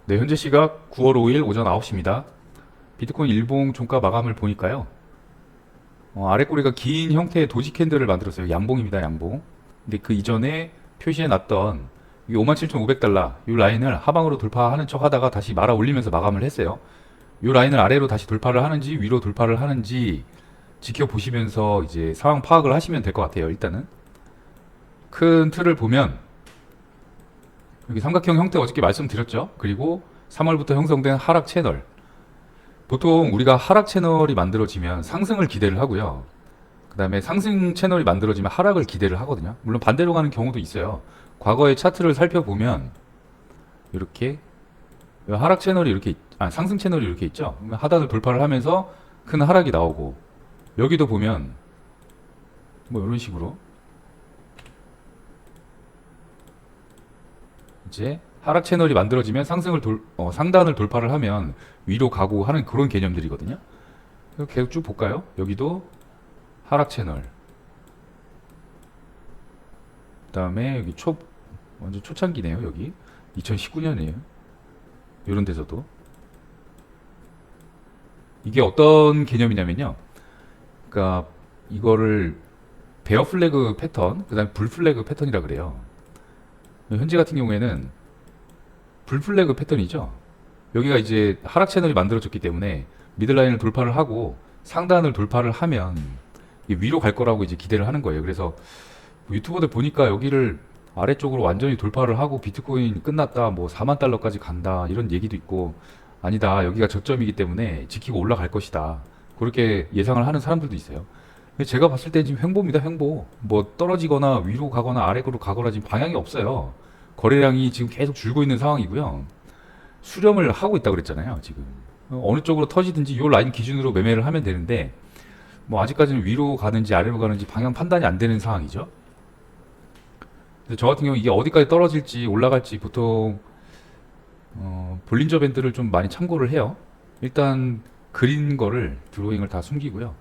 네, 현재 시각 9월 5일 오전 9시입니다. 비트코인 일봉 종가 마감을 보니까요. 아래 꼬리가 긴 형태의 도지 캔들을 만들었어요. 양봉입니다, 양봉. 근데 그 이전에 표시해 놨던 57,500달러 이 라인을 하방으로 돌파하는 척 하다가 다시 말아 올리면서 마감을 했어요. 이 라인을 아래로 다시 돌파를 하는지 위로 돌파를 하는지 지켜보시면서 이제 상황 파악을 하시면 될 것 같아요. 일단은 큰 틀을 보면 여기 삼각형 형태 어저께 말씀드렸죠. 그리고 3월부터 형성된 하락 채널. 보통 우리가 하락 채널이 만들어지면 상승을 기대를 하고요. 그 다음에 상승 채널이 만들어지면 하락을 기대를 하거든요. 물론 반대로 가는 경우도 있어요. 과거의 차트를 살펴보면 이렇게 하락 채널이 이렇게 상승 채널이 이렇게 있죠. 하단을 돌파를 하면서 큰 하락이 나오고, 여기도 보면 뭐 이런 식으로 이제 하락 채널이 만들어지면 상단을 돌파를 하면 위로 가고 하는 그런 개념들이거든요. 계속 쭉 볼까요? 여기도 하락 채널. 그 다음에 여기 완전 초창기네요. 여기 2019년이에요. 이런 데서도 이게 어떤 개념이냐면요. 그러니까 이거를 베어 플래그 패턴, 그 다음에 불 플래그 패턴이라 그래요. 현재 같은 경우에는 불 플래그 패턴이죠. 여기가 이제 하락 채널이 만들어졌기 때문에 미들라인을 돌파를 하고 상단을 돌파를 하면 위로 갈 거라고 이제 기대를 하는 거예요. 그래서 유튜버들 보니까 여기를 아래쪽으로 완전히 돌파를 하고 비트코인 끝났다, 뭐 4만 달러까지 간다, 이런 얘기도 있고, 아니다, 여기가 저점이기 때문에 지키고 올라갈 것이다, 그렇게 예상을 하는 사람들도 있어요. 근데 제가 봤을 때 지금 횡보입니다, 횡보. 뭐 떨어지거나 위로 가거나 아래로 가거나 지금 방향이 없어요. 거래량이 지금 계속 줄고 있는 상황이고요. 수렴을 하고 있다 그랬잖아요, 지금. 어느 쪽으로 터지든지 이 라인 기준으로 매매를 하면 되는데, 뭐 아직까지는 위로 가는지 아래로 가는지 방향 판단이 안 되는 상황이죠. 그래서 저 같은 경우 이게 어디까지 떨어질지 올라갈지 보통 볼린저 밴드를 좀 많이 참고를 해요. 일단 그린 거를 드로잉을 다 숨기고요.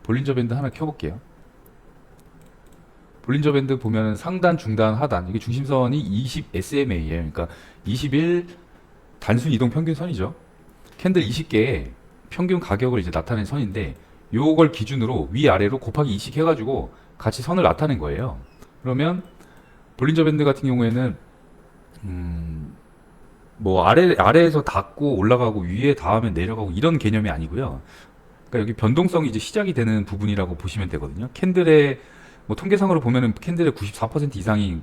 볼린저 밴드 하나 켜볼게요. 볼린저 밴드 보면 상단, 중단, 하단, 이게 중심선이 20 SMA예요. 그러니까 21 단순 이동 평균 선이죠. 캔들 20개의 평균 가격을 이제 나타낸 선인데, 요걸 기준으로 위아래로 곱하기 20 해가지고 같이 선을 나타낸 거예요. 그러면 볼린저 밴드 같은 경우에는 뭐 아래에서 닿고 올라가고 위에 닿으면 내려가고 이런 개념이 아니고요. 그러니까 여기 변동성이 이제 시작이 되는 부분이라고 보시면 되거든요. 캔들의 뭐 통계상으로 보면은 캔들의 94% 이상이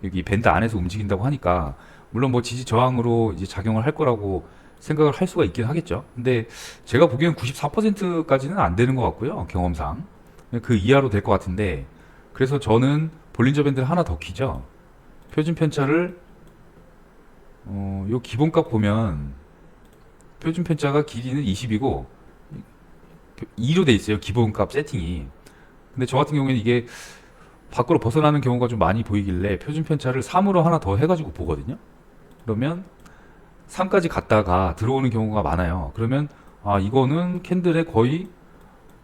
여기 밴드 안에서 움직인다고 하니까, 물론 뭐 지지 저항으로 이제 작용을 할 거라고 생각을 할 수가 있긴 하겠죠. 근데 제가 보기엔 94%까지는 안 되는 것 같고요, 경험상. 그 이하로 될 것 같은데, 그래서 저는 볼린저 밴드를 하나 더 키죠. 표준 편차를 요 기본값 보면 표준 편차가 길이는 20이고 2로 돼 있어요, 기본값 세팅이. 근데 저 같은 경우에는 이게 밖으로 벗어나는 경우가 좀 많이 보이길래 표준 편차를 3으로 하나 더 해가지고 보거든요. 그러면 3까지 갔다가 들어오는 경우가 많아요. 그러면 이거는 캔들의 거의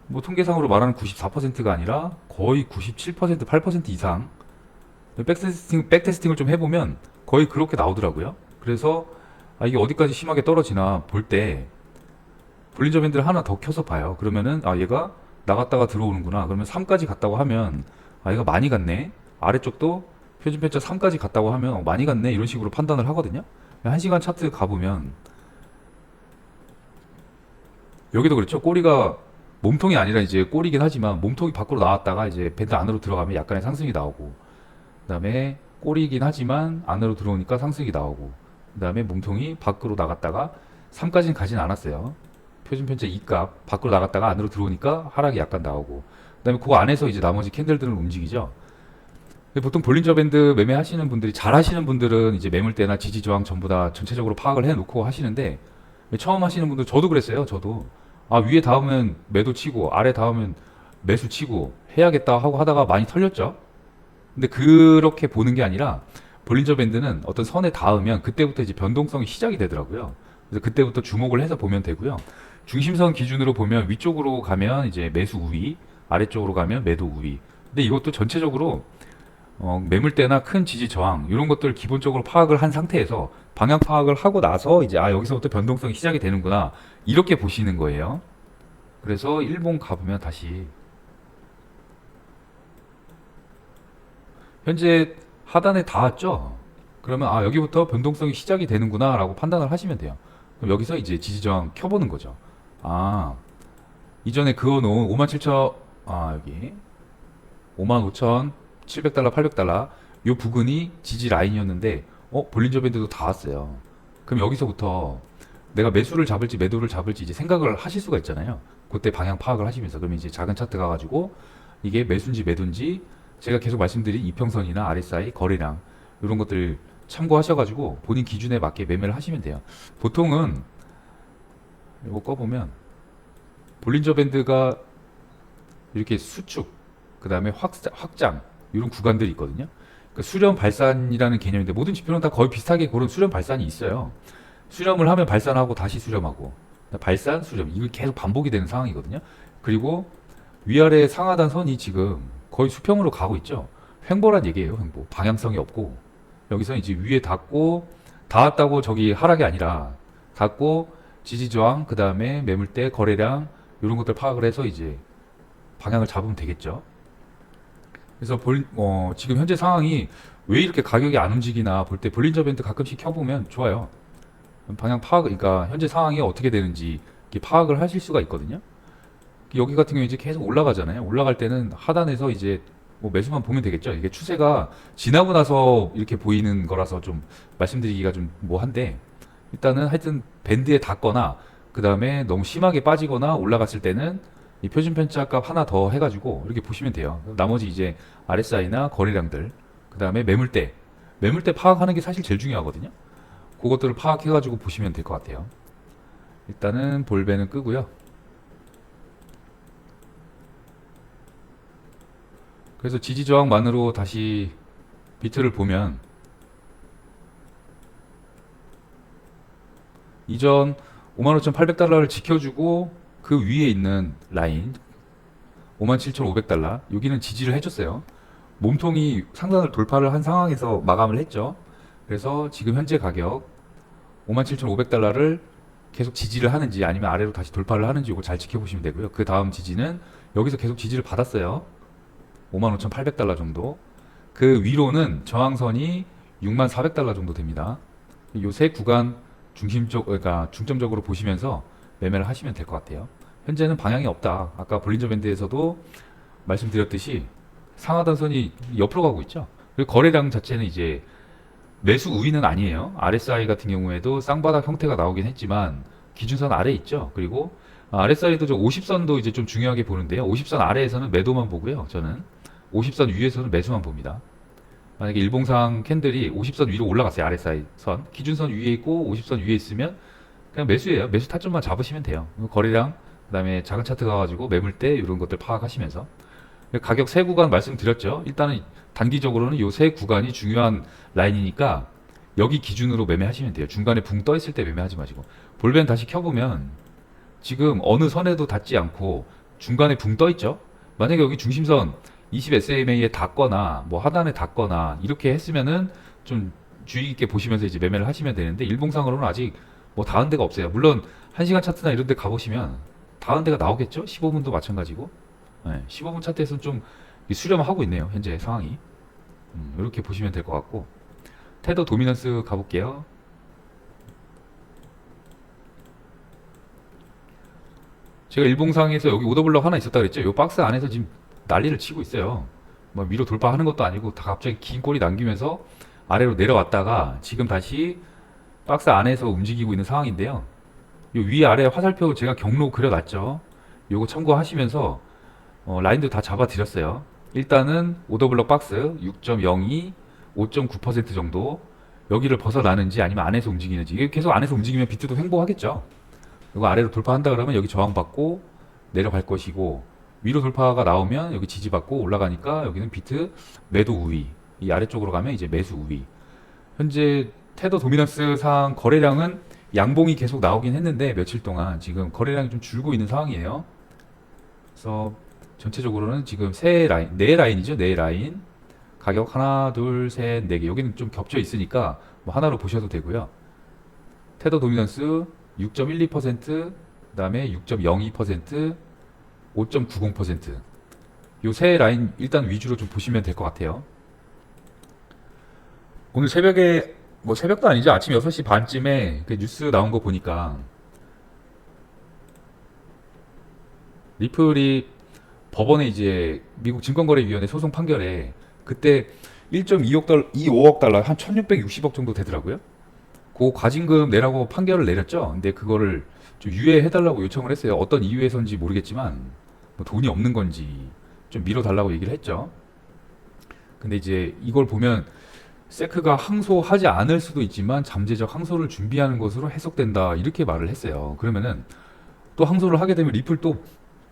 뭐 통계상으로 말하는 94%가 아니라 거의 97%, 8% 이상 백테스팅을 좀 해보면 거의 그렇게 나오더라고요. 그래서 이게 어디까지 심하게 떨어지나 볼 때 볼린저 밴드를 하나 더 켜서 봐요. 그러면은 얘가 나갔다가 들어오는구나. 그러면 3까지 갔다고 하면 얘가 많이 갔네. 아래쪽도 표준 편차 3까지 갔다고 하면 많이 갔네, 이런 식으로 판단을 하거든요. 1시간 차트 가보면 여기도 그렇죠. 꼬리가 몸통이 아니라 이제 꼬리긴 하지만 몸통이 밖으로 나왔다가 이제 밴드 안으로 들어가면 약간의 상승이 나오고, 그 다음에 꼬리긴 하지만 안으로 들어오니까 상승이 나오고, 그 다음에 몸통이 밖으로 나갔다가 3까지는 가진 않았어요. 표준 편차 2값 밖으로 나갔다가 안으로 들어오니까 하락이 약간 나오고, 그 다음에 그 안에서 이제 나머지 캔들들은 움직이죠. 보통 볼린저 밴드 매매 하시는 분들이, 잘 하시는 분들은 이제 매물대나 지지 저항 전부 다 전체적으로 파악을 해 놓고 하시는데, 처음 하시는 분들, 저도 그랬어요. 저도 위에 닿으면 매도 치고 아래 닿으면 매수 치고 해야겠다 하고 하다가 많이 털렸죠. 근데 그렇게 보는 게 아니라 볼린저 밴드는 어떤 선에 닿으면 그때부터 이제 변동성이 시작이 되더라고요. 그래서 그때부터 주목을 해서 보면 되고요. 중심선 기준으로 보면 위쪽으로 가면 이제 매수 우위, 아래쪽으로 가면 매도 우위. 근데 이것도 전체적으로 매물대나 큰 지지 저항 이런 것들 기본적으로 파악을 한 상태에서 방향 파악을 하고 나서 이제 여기서부터 변동성이 시작이 되는구나 이렇게 보시는 거예요. 그래서 일본 가보면 다시 현재 하단에 닿았죠. 그러면 여기부터 변동성이 시작이 되는구나 라고 판단을 하시면 돼요. 그럼 여기서 이제 지지저항 켜보는 거죠. 이전에 그어놓은 57,000 여기 55,700달러 800달러 요 부근이 지지 라인이었는데 볼린저 밴드도 닿았어요. 그럼 여기서부터 내가 매수를 잡을지 매도를 잡을지 이제 생각을 하실 수가 있잖아요. 그때 방향 파악을 하시면서 그러면 이제 작은 차트 가가지고 이게 매수인지 매도인지 제가 계속 말씀드린 이평선이나 RSI 거래량 이런 것들 참고하셔가지고 본인 기준에 맞게 매매를 하시면 돼요. 보통은 이거 꺼보면 볼린저 밴드가 이렇게 수축 그 다음에 확장 이런 구간들이 있거든요. 그러니까 수렴 발산이라는 개념인데 모든 지표는 다 거의 비슷하게 그런 수렴 발산이 있어요. 수렴을 하면 발산하고 다시 수렴하고 발산 수렴 이거 계속 반복이 되는 상황이거든요. 그리고 위아래 상하단 선이 지금 거의 수평으로 가고 있죠. 횡보란 얘기예요. 횡보 방향성이 없고 여기서 이제 위에 닿고 닿았다고 저기 하락이 아니라 닿고 지지저항 그 다음에 매물대 거래량 이런 것들 파악을 해서 이제 방향을 잡으면 되겠죠. 그래서 지금 현재 상황이 왜 이렇게 가격이 안 움직이나 볼 때 볼린저 밴드 가끔씩 켜보면 좋아요. 방향 파악, 그러니까 현재 상황이 어떻게 되는지 파악을 하실 수가 있거든요. 여기 같은 경우 이제 계속 올라가잖아요. 올라갈 때는 하단에서 이제 뭐 매수만 보면 되겠죠. 이게 추세가 지나고 나서 이렇게 보이는 거라서 좀 말씀드리기가 좀 뭐한데 일단은 하여튼 밴드에 닿거나 그 다음에 너무 심하게 빠지거나 올라갔을 때는 이 표준 편차 값 하나 더 해가지고 이렇게 보시면 돼요. 나머지 이제 RSI나 거래량들 그 다음에 매물대 파악하는 게 사실 제일 중요하거든요. 그것들을 파악해가지고 보시면 될 것 같아요. 일단은 볼배는 끄고요. 그래서 지지저항만으로 다시 비트를 보면 이전 55,800달러를 지켜주고 그 위에 있는 라인 57,500달러 여기는 지지를 해줬어요. 몸통이 상단을 돌파를 한 상황에서 마감을 했죠. 그래서 지금 현재 가격 57,500달러를 계속 지지를 하는지 아니면 아래로 다시 돌파를 하는지 이거 잘 지켜보시면 되고요. 그 다음 지지는 여기서 계속 지지를 받았어요. 55,800달러 정도. 그 위로는 저항선이 64,400달러 정도 됩니다. 요 세 구간 그러니까 중점적으로 보시면서 매매를 하시면 될 것 같아요. 현재는 방향이 없다. 아까 볼린저 밴드에서도 말씀드렸듯이 상하단 선이 옆으로 가고 있죠. 그리고 거래량 자체는 이제 매수 우위는 아니에요. RSI 같은 경우에도 쌍바닥 형태가 나오긴 했지만 기준선 아래 있죠. 그리고 RSI도 저 50선도 이제 좀 중요하게 보는데요. 50선 아래에서는 매도만 보고요. 저는 50선 위에서는 매수만 봅니다. 만약에 일봉상 캔들이 50선 위로 올라갔어요. RSI 선. 기준선 위에 있고 50선 위에 있으면 그냥 매수예요. 매수 타점만 잡으시면 돼요. 거래량, 그 다음에 작은 차트 가가지고 매물대 이런 것들 파악하시면서 가격 세 구간 말씀드렸죠. 일단은 단기적으로는 요 세 구간이 중요한 라인이니까 여기 기준으로 매매하시면 돼요. 중간에 붕 떠 있을 때 매매하지 마시고 볼벤 다시 켜보면 지금 어느 선에도 닿지 않고 중간에 붕 떠 있죠. 만약에 여기 중심선 20 SMA에 닿거나 뭐 하단에 닿거나 이렇게 했으면은 좀 주의 깊게 보시면서 이제 매매를 하시면 되는데 일봉상으로는 아직 뭐 닿은 데가 없어요. 물론 1시간 차트나 이런 데 가보시면 닿은 데가 나오겠죠. 15분도 마찬가지고 15분 차트에서는 좀 수렴하고 있네요. 현재 상황이 이렇게 보시면 될 것 같고 테더 도미넌스 가볼게요. 제가 일봉상에서 여기 오더블럭 하나 있었다 그랬죠. 이 박스 안에서 지금 난리를 치고 있어요. 뭐 위로 돌파하는 것도 아니고 다 갑자기 긴 꼬리 남기면서 아래로 내려왔다가 지금 다시 박스 안에서 움직이고 있는 상황인데요. 요 위아래 화살표 제가 경로 그려놨죠. 요거 참고하시면서 라인도 다 잡아 드렸어요. 일단은 오더블럭 박스 6.02 5.9% 정도 여기를 벗어나는지 아니면 안에서 움직이는지 이게 계속 안에서 움직이면 비트도 횡보하겠죠. 이거 아래로 돌파한다 그러면 여기 저항받고 내려갈 것이고 위로 돌파가 나오면 여기 지지받고 올라가니까 여기는 비트 매도 우위 이 아래쪽으로 가면 이제 매수 우위. 현재 테더 도미넌스 상 거래량은 양봉이 계속 나오긴 했는데 며칠 동안 지금 거래량이 좀 줄고 있는 상황이에요. 그래서 전체적으로는 지금 세 라인, 네 라인이죠. 네 라인. 가격 하나, 둘, 셋, 네 개. 여기는 좀 겹쳐 있으니까 뭐 하나로 보셔도 되고요. 테더 도미넌스 6.12%, 그다음에 6.02%, 5.90%. 요 세 라인 일단 위주로 좀 보시면 될 것 같아요. 오늘 새벽에 뭐 새벽도 아니죠. 아침 6시 반쯤에 그 뉴스 나온 거 보니까 리플이 법원에 이제 미국 증권거래위원회 소송 판결에 그때 1.2억 달러, 2,5억 달러 한 1,660억 정도 되더라고요. 그 과징금 내라고 판결을 내렸죠. 근데 그거를 좀 유예해달라고 요청을 했어요. 어떤 이유에서인지 모르겠지만 뭐 돈이 없는 건지 좀 미뤄달라고 얘기를 했죠. 근데 이제 이걸 보면 세크가 항소하지 않을 수도 있지만 잠재적 항소를 준비하는 것으로 해석된다 이렇게 말을 했어요. 그러면은 또 항소를 하게 되면 리플 또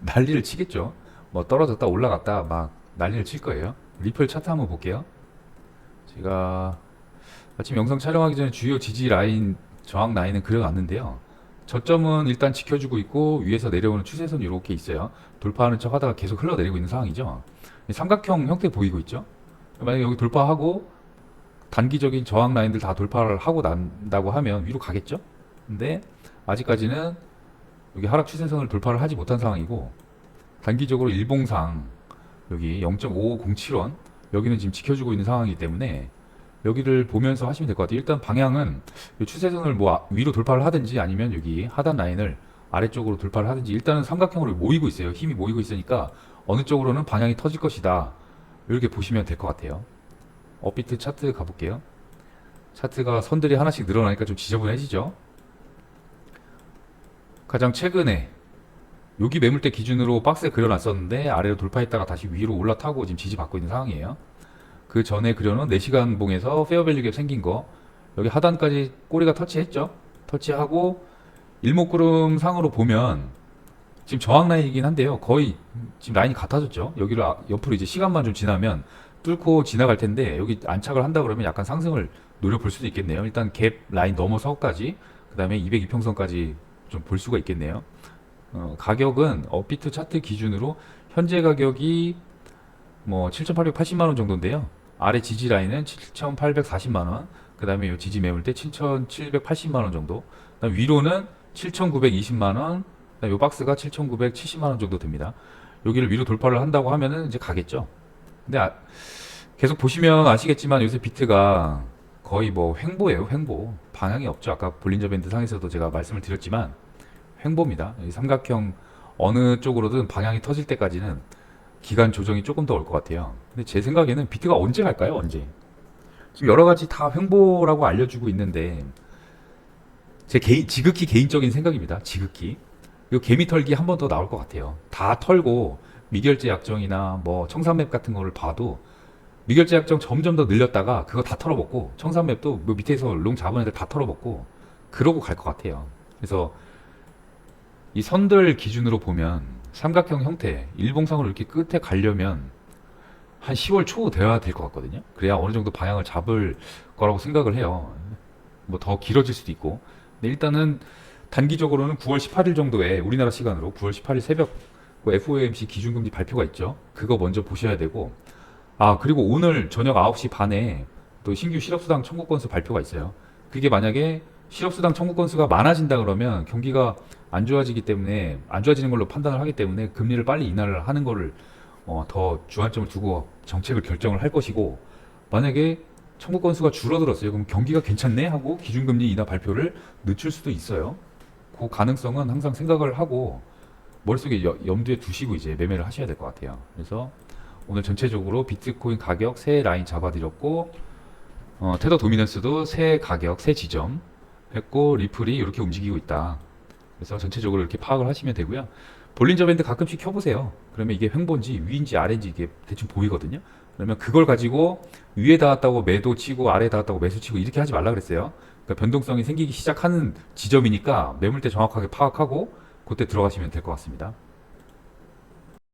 난리를 치겠죠. 뭐 떨어졌다 올라갔다 막 난리를 칠 거예요. 리플 차트 한번 볼게요. 제가 아침 영상 촬영하기 전에 주요 지지 라인, 저항 라인은 그려놨는데요. 저점은 일단 지켜주고 있고 위에서 내려오는 추세선 이렇게 있어요. 돌파하는 척 하다가 계속 흘러내리고 있는 상황이죠. 삼각형 형태 보이고 있죠. 만약에 여기 돌파하고 단기적인 저항 라인들 다 돌파를 하고 난다고 하면 위로 가겠죠. 근데 아직까지는 여기 하락 추세선을 돌파를 하지 못한 상황이고 단기적으로 일봉상 여기 0.5507원 여기는 지금 지켜주고 있는 상황이기 때문에 여기를 보면서 하시면 될 것 같아요. 일단 방향은 이 추세선을 뭐 위로 돌파를 하든지 아니면 여기 하단 라인을 아래쪽으로 돌파를 하든지 일단은 삼각형으로 모이고 있어요. 힘이 모이고 있으니까 어느 쪽으로는 방향이 터질 것이다. 이렇게 보시면 될 것 같아요. 업비트 차트 가볼게요. 차트가 선들이 하나씩 늘어나니까 좀 지저분해지죠. 가장 최근에 여기 매물대 기준으로 박스에 그려놨었는데 아래로 돌파했다가 다시 위로 올라타고 지금 지지받고 있는 상황이에요. 그 전에 그려놓은 4시간 봉에서 페어밸류 갭 생긴 거 여기 하단까지 꼬리가 터치했죠. 터치하고 일목구름 상으로 보면 지금 저항 라인이긴 한데요. 거의 지금 라인이 같아졌죠. 여기를 옆으로 이제 시간만 좀 지나면 뚫고 지나갈 텐데 여기 안착을 한다 그러면 약간 상승을 노려볼 수도 있겠네요. 일단 갭 라인 넘어서까지 그 다음에 202평선까지 좀 볼 수가 있겠네요. 가격은 업비트 차트 기준으로 현재 가격이 뭐 7,880만원 정도인데요. 아래 지지 라인은 7,840만원, 그 다음에 이 지지 매물대 7,780만원 정도, 그다음 위로는 7,920만원, 그다음 이 박스가 7,970만원 정도 됩니다. 여기를 위로 돌파를 한다고 하면은 이제 가겠죠. 근데 계속 보시면 아시겠지만 요새 비트가 거의 뭐 횡보예요. 횡보. 방향이 없죠. 아까 볼린저 밴드 상에서도 제가 말씀을 드렸지만 횡보입니다. 이 삼각형 어느 쪽으로든 방향이 터질 때까지는 기간 조정이 조금 더 올 것 같아요. 근데 제 생각에는 비트가 언제 갈까요? 언제? 지금 여러 가지 다 횡보라고 알려주고 있는데 제 지극히 개인적인 생각입니다. 지극히. 이거 개미 털기 한 번 더 나올 것 같아요. 다 털고 미결제 약정이나 뭐 청산맵 같은 거를 봐도 미결제 약정 점점 더 늘렸다가 그거 다 털어먹고 청산맵도 뭐 밑에서 롱 잡은 애들 다 털어먹고 그러고 갈 것 같아요. 그래서 이 선들 기준으로 보면 삼각형 형태 일봉상으로 이렇게 끝에 가려면 한 10월 초 돼야 될 것 같거든요. 그래야 어느 정도 방향을 잡을 거라고 생각을 해요. 뭐 더 길어질 수도 있고. 근데 일단은 단기적으로는 9월 18일 정도에 우리나라 시간으로 9월 18일 새벽 FOMC 기준금리 발표가 있죠. 그거 먼저 보셔야 되고, 그리고 오늘 저녁 9시 반에 또 신규 실업수당 청구 건수 발표가 있어요. 그게 만약에 실업수당 청구 건수가 많아진다 그러면 경기가 안 좋아지기 때문에 안 좋아지는 걸로 판단을 하기 때문에 금리를 빨리 인하를 하는 거를 더 주안점을 두고 정책을 결정을 할 것이고, 만약에 청구 건수가 줄어들었어요. 그럼 경기가 괜찮네 하고 기준금리 인하 발표를 늦출 수도 있어요. 그 가능성은 항상 생각을 하고 머릿속에 염두에 두시고 이제 매매를 하셔야 될 것 같아요. 그래서 오늘 전체적으로 비트코인 가격 새 라인 잡아드렸고, 테더 도미넌스도 새 가격 새 지점 했고, 리플이 이렇게 움직이고 있다. 그래서 전체적으로 이렇게 파악을 하시면 되고요. 볼린저 밴드 가끔씩 켜보세요. 그러면 이게 횡보인지 위인지 아래인지 이게 대충 보이거든요. 그러면 그걸 가지고 위에 닿았다고 매도 치고 아래 닿았다고 매수 치고 이렇게 하지 말라 그랬어요. 그러니까 변동성이 생기기 시작하는 지점이니까 매물대 정확하게 파악하고 그때 들어가시면 될 것 같습니다.